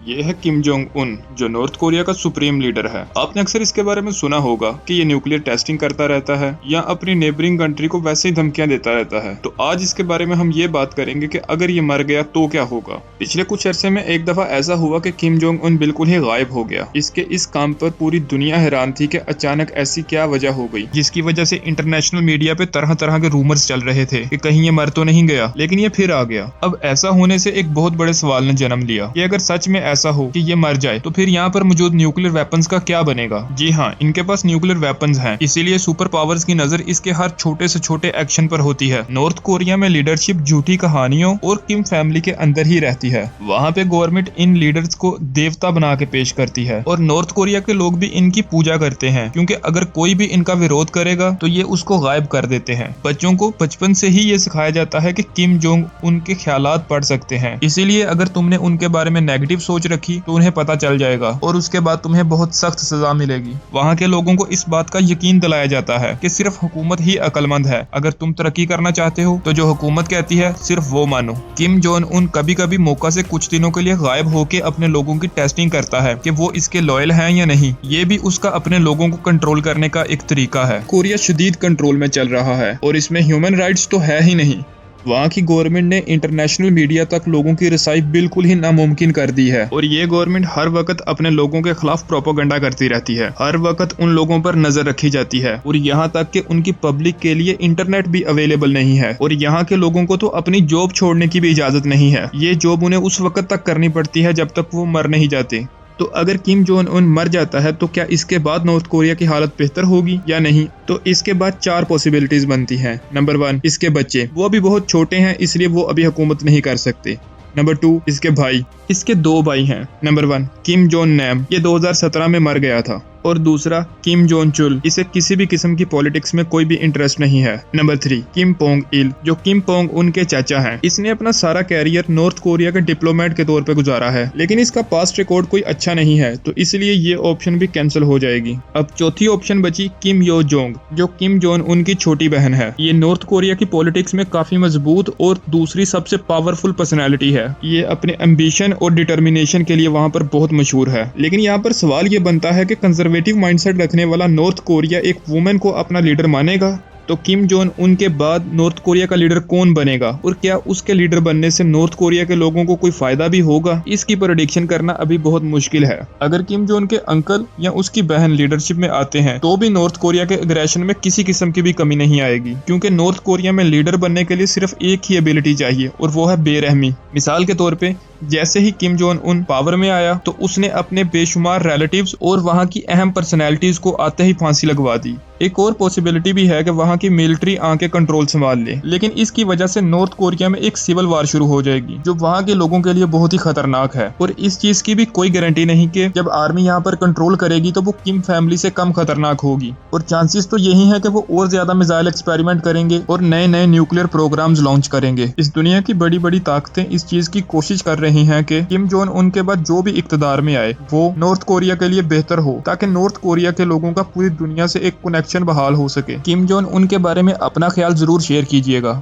ये है Kim Jong Un, जो नॉर्थ कोरिया का सुप्रीम लीडर है। आपने अक्सर इसके बारे में सुना होगा कि ये न्यूक्लियर टेस्टिंग करता रहता है या अपनी नेबरिंग कंट्री को वैसे ही धमकियां देता रहता है। तो आज इसके बारे में हम ये बात करेंगे कि अगर ये मर गया तो क्या होगा। पिछले कुछ अरसे में एक दफा ऐसा हुआ कि किम जोंग उन बिल्कुल ही गायब हो गया। इसके इस काम पर पूरी दुनिया हैरान थी कि अचानक ऐसी क्या वजह हो गई, जिसकी वजह से इंटरनेशनल मीडिया पे तरह तरह के रूमर्स चल रहे थे कि कहीं ये मर तो नहीं गया, लेकिन ये फिर आ गया। अब ऐसा होने से एक बहुत बड़े सवाल ने जन्म लिया कि अगर सच में ऐसा हो कि ये मर जाए तो फिर यहाँ पर मौजूद न्यूक्लियर वेपन्स का क्या बनेगा। जी हाँ, इनके पास न्यूक्लियर वेपन्स हैं, इसीलिए सुपर पावर्स की नजर इसके हर छोटे से छोटे एक्शन पर होती है। नॉर्थ कोरिया में लीडरशिप झूठी कहानियों और किम फैमिली के अंदर ही रहती है। वहाँ पे गवर्नमेंट इन लीडर्स को देवता बना के पेश करती है और नॉर्थ कोरिया के लोग भी इनकी पूजा करते हैं, क्योंकि अगर कोई भी इनका विरोध करेगा तो ये उसको गायब कर देते हैं। बच्चों को बचपन से ही ये सिखाया जाता है कि किम जोंग उनके ख्यालात पढ़ सकते हैं, इसीलिए अगर तुमने उनके बारे में नेगेटिव सोच रखी तो उन्हें पता चल जाएगा और उसके बाद तुम्हें बहुत सख्त सजा मिलेगी। वहाँ के लोगों को इस बात का यकीन दिलाया जाता है कि सिर्फ हुकूमत ही अक्लमंद है। अगर तुम तरक्की करना चाहते हो तो जो हुकूमत कहती है सिर्फ वो मानो। किम जोंग उन कभी कभी मौका से कुछ दिनों के लिए गायब होके अपने लोगों की टेस्टिंग करता है कि वो इसके लॉयल हैं या नहीं। ये भी उसका अपने लोगों को कंट्रोल करने का एक तरीका है। कोरिया शदीद कंट्रोल में चल रहा है और इसमें ह्यूमन राइट्स तो है ही नहीं। वहाँ की गवर्नमेंट ने इंटरनेशनल मीडिया तक लोगों की रसाई बिल्कुल ही नामुमकिन कर दी है और ये गवर्नमेंट हर वक्त अपने लोगों के खिलाफ प्रोपेगेंडा करती रहती है। हर वक्त उन लोगों पर नजर रखी जाती है और यहाँ तक कि उनकी पब्लिक के लिए इंटरनेट भी अवेलेबल नहीं है और यहाँ के लोगों को तो अपनी जॉब छोड़ने की भी इजाजत नहीं है। ये जॉब उन्हें उस वक्त तक करनी पड़ती है जब तक वो मर नहीं जाते। तो अगर किम जोंग उन मर जाता है तो क्या इसके बाद नॉर्थ कोरिया की हालत बेहतर होगी या नहीं? तो इसके बाद 4 पॉसिबिलिटीज बनती हैं। नंबर 1, इसके बच्चे, वो अभी बहुत छोटे हैं इसलिए वो अभी हुकूमत नहीं कर सकते। नंबर 2, इसके भाई, इसके 2 भाई हैं। नंबर 1, किम जोंग नैम, ये 2017 में मर गया था। और दूसरा, किम जोंग चुल, इसे किसी भी किस्म की पॉलिटिक्स में कोई भी इंटरेस्ट नहीं है। नंबर 3, किम पोंग इल, जो किम पोंग उनके चाचा हैं। इसने अपना सारा कैरियर नॉर्थ कोरिया के डिप्लोमेट के तौर पे गुजारा है, लेकिन इसका पास्ट रिकॉर्ड कोई अच्छा नहीं है, तो इसलिए ये ऑप्शन भी कैंसिल हो जाएगी। अब चौथी ऑप्शन बची किम यो जोंग, जो किम जोंग उनकी छोटी बहन है। ये नॉर्थ कोरिया की पॉलिटिक्स में काफी मजबूत और दूसरी सबसे पावरफुल पर्सनैलिटी है। ये अपने एम्बिशन और डिटर्मिनेशन के लिए वहाँ पर बहुत मशहूर है। लेकिन यहाँ पर सवाल ये बनता है कि कंजर्वेटिव माइंडसेट रखने वाला नॉर्थ कोरिया एक वुमेन को अपना लीडर मानेगा? तो किम जोंग उनके बाद नॉर्थ कोरिया का लीडर कौन बनेगा और क्या उसके लीडर बनने से नॉर्थ कोरिया के लोगों को कोई फायदा भी होगा? इसकी प्रेडिक्शन करना अभी बहुत मुश्किल है। अगर किम जोंग के अंकल या उसकी बहन लीडरशिप में आते हैं तो भी नॉर्थ कोरिया के एग्रेशन में किसी किस्म की भी कमी नहीं आएगी, क्योंकि नॉर्थ कोरिया में लीडर बनने के लिए सिर्फ एक ही एबिलिटी चाहिए और वो है बेरहमी। मिसाल के तौर पे जैसे ही किम जोंग उन पावर में आया तो उसने अपने बेशुमार रिलेटिव्स और वहां की अहम पर्सनैलिटीज को आते ही फांसी लगवा दी। एक और पॉसिबिलिटी भी है कि वहां की मिलिट्री आके कंट्रोल संभाल ले, लेकिन इसकी वजह से नॉर्थ कोरिया में एक सिविल वार शुरू हो जाएगी जो वहां के लोगों के लिए बहुत ही खतरनाक है। और इस चीज की भी कोई गारंटी नहीं कि जब आर्मी यहाँ पर कंट्रोल करेगी तो वो किम फैमिली से कम खतरनाक होगी, और चांसेस तो यही है कि वो और ज्यादा मिसाइल एक्सपेरिमेंट करेंगे और नए नए न्यूक्लियर प्रोग्राम्स लॉन्च करेंगे। इस दुनिया की बड़ी बड़ी ताकतें इस चीज की कोशिश कर रही हैं कि किम जोंग उनके बाद जो भी इक्तदार में आए वो नॉर्थ कोरिया के लिए बेहतर हो, ताकि नॉर्थ कोरिया के लोगों का पूरी दुनिया से एक कनेक्शन बहाल हो सके। किम जोंग उनके बारे में अपना ख्याल जरूर शेयर कीजिएगा।